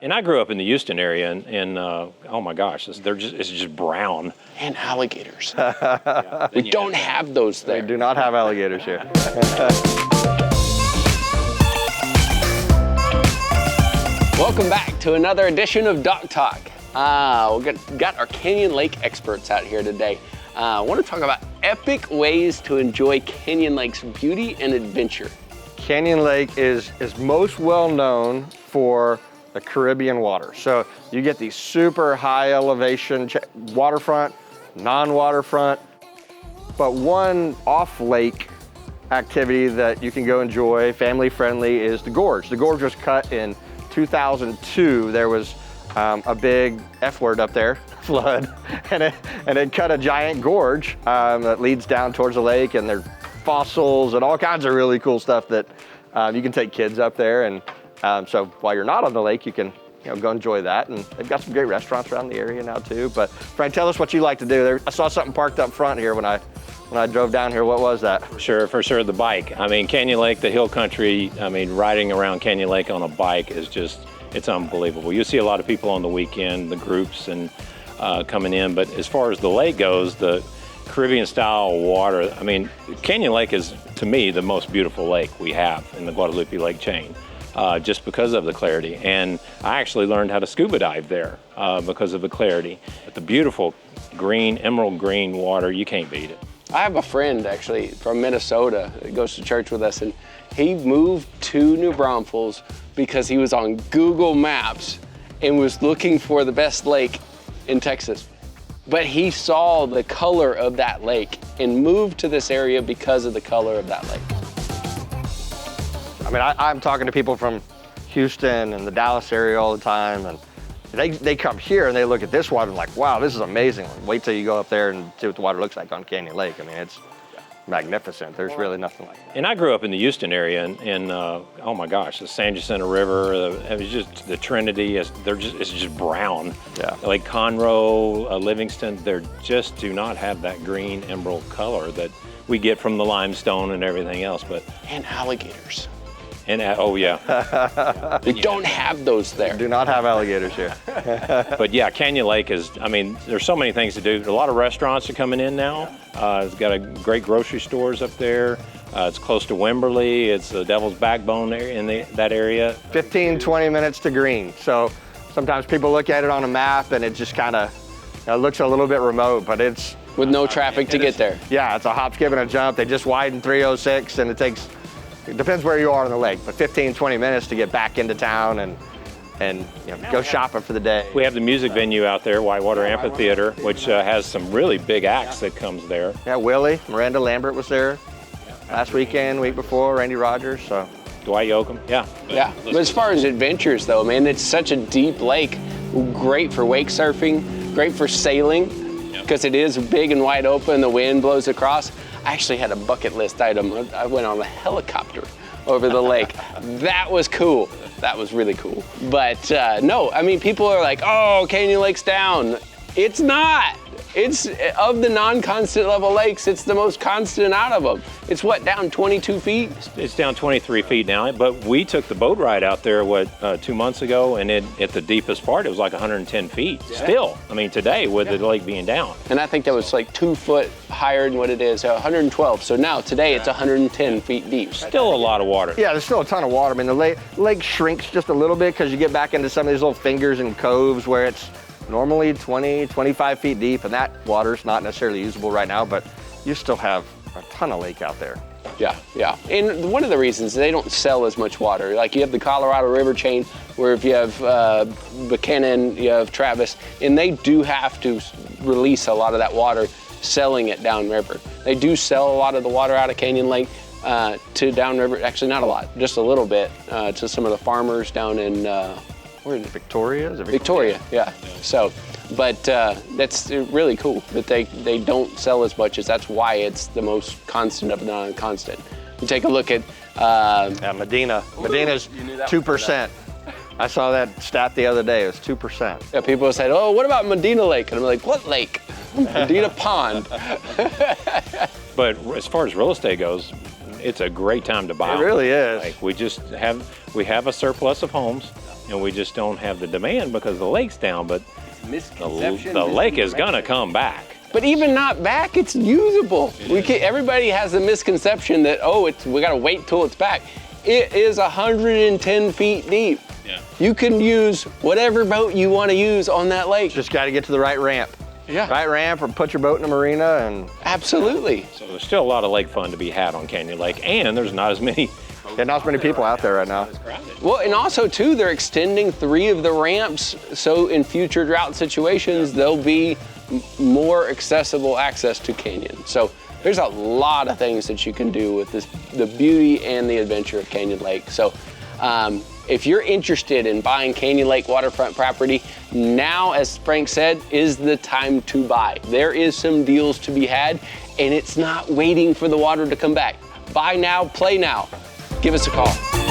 And I grew up in the Houston area, and oh my gosh, it's just brown. And alligators. We don't have those there. We do not have alligators here. Welcome back to another edition of Doc Talk. We got our Canyon Lake experts out here today. I want to talk about epic ways to enjoy Canyon Lake's beauty and adventure. Canyon Lake is most well known for the Caribbean water. So you get these super high elevation waterfront, non-waterfront, but one off-lake activity that you can go enjoy, family friendly, is the gorge. The gorge was cut in 2002. There was a big F word up there, flood, and it cut a giant gorge that leads down towards the lake, and there's fossils and all kinds of really cool stuff that you can take kids up there. And so while you're not on the lake, you can go enjoy that. And they've got some great restaurants around the area now too. But Frank, tell us what you like to do. I saw something parked up front here when I drove down here. What was that? For sure, the bike. I mean, Canyon Lake, the hill country, I mean, riding around Canyon Lake on a bike is just, it's unbelievable. You see a lot of people on the weekend, the groups and coming in. But as far as the lake goes, the Caribbean style water, I mean, Canyon Lake is, to me, the most beautiful lake we have in the Guadalupe Lake chain. Just because of the clarity. And I actually learned how to scuba dive there because of the clarity. But the beautiful green, emerald green water, you can't beat it. I have a friend actually from Minnesota that goes to church with us, and he moved to New Braunfels because he was on Google Maps and was looking for the best lake in Texas. But he saw the color of that lake and moved to this area because of the color of that lake. I mean, I'm talking to people from Houston and the Dallas area all the time, and they come here and they look at this water and like, wow, this is amazing. Wait till you go up there and see what the water looks like on Canyon Lake. I mean, it's magnificent. There's really nothing like that. And I grew up in the Houston area, and oh my gosh, the San Jacinto River, it was just the Trinity, it's just brown. Yeah. Lake Conroe, Livingston, they just do not have that green emerald color that we get from the limestone and everything else. But and alligators. And oh yeah. We don't have those there. We do not have alligators here. But yeah, Canyon Lake is, I mean, there's so many things to do. A lot of restaurants are coming in now. It's got a great grocery stores up there. It's close to Wimberley. It's the Devil's Backbone in that area. 15, 20 minutes to Gruene. So sometimes people look at it on a map and it just kind of looks a little bit remote, but it's... With no traffic to get there. Yeah, it's a hop, skip, and a jump. They just widened 306, and it depends where you are on the lake, but 15, 20 minutes to get back into town and go shopping for the day. We have the music venue out there, Whitewater Amphitheater, which has some really big acts that comes there. Yeah, Willie, Miranda Lambert was there last weekend, week before, Randy Rogers, so. Dwight Yoakam, yeah. Yeah, but as far as adventures though, man, it's such a deep lake. Great for wake surfing, great for sailing, because it is big and wide open, the wind blows across. I actually had a bucket list item. I went on a helicopter over the lake. That was cool. That was really cool. But no, I mean, people are like, oh, Canyon Lake's down. It's not. It's, of the non-constant level lakes, it's the most constant out of them. It's what, down 22 feet? It's down 23 feet now, but we took the boat ride out there, 2 months ago, and at the deepest part, it was like 110 feet. Yeah. Still, I mean, today with the lake being down. And I think that was like 2 foot higher than what it is, 112. So now, today, it's 110 feet deep. Still a lot of water. Yeah, there's still a ton of water. I mean, the lake shrinks just a little bit because you get back into some of these little fingers and coves where it's normally 20, 25 feet deep, and that water's not necessarily usable right now, but you still have a ton of lake out there. Yeah, yeah. And one of the reasons they don't sell as much water, like you have the Colorado River chain, where if you have Buchanan, you have Travis, and they do have to release a lot of that water, selling it downriver. They do sell a lot of the water out of Canyon Lake to downriver, actually not a lot, just a little bit, to some of the farmers down in, where is it? Victoria? Is it Victoria, yeah. So, but that's really cool that they don't sell as much, as that's why it's the most constant of the non-constant. You take a look at Medina. Medina's 2%. I saw that stat the other day. It was 2%. Yeah, people said, "Oh, what about Medina Lake?" And I'm like, "What lake?" Medina Pond. But as far as real estate goes, it's a great time to buy. It really is. Like we have a surplus of homes. and we just don't have the demand because the lake's down. But Misconceptions. the lake is gonna come back. But even not back, it's usable. Everybody has the misconception that, oh, we gotta wait till it's back. It is 110 feet deep. Yeah. You can use whatever boat you want to use on that lake. Just got to get to the right ramp. Yeah. Right ramp, or put your boat in a marina, and Absolutely. So there's still a lot of lake fun to be had on Canyon Lake, and there's not as many. not as many people out there right now. Well, and also too, they're extending 3 of the ramps, so in future drought situations, there'll be more accessible access to Canyon. So there's a lot of things that you can do with the beauty and the adventure of Canyon Lake. So if you're interested in buying Canyon Lake waterfront property, now, as Frank said, is the time to buy. There is some deals to be had, and it's not waiting for the water to come back. Buy now, play now. Give us a call.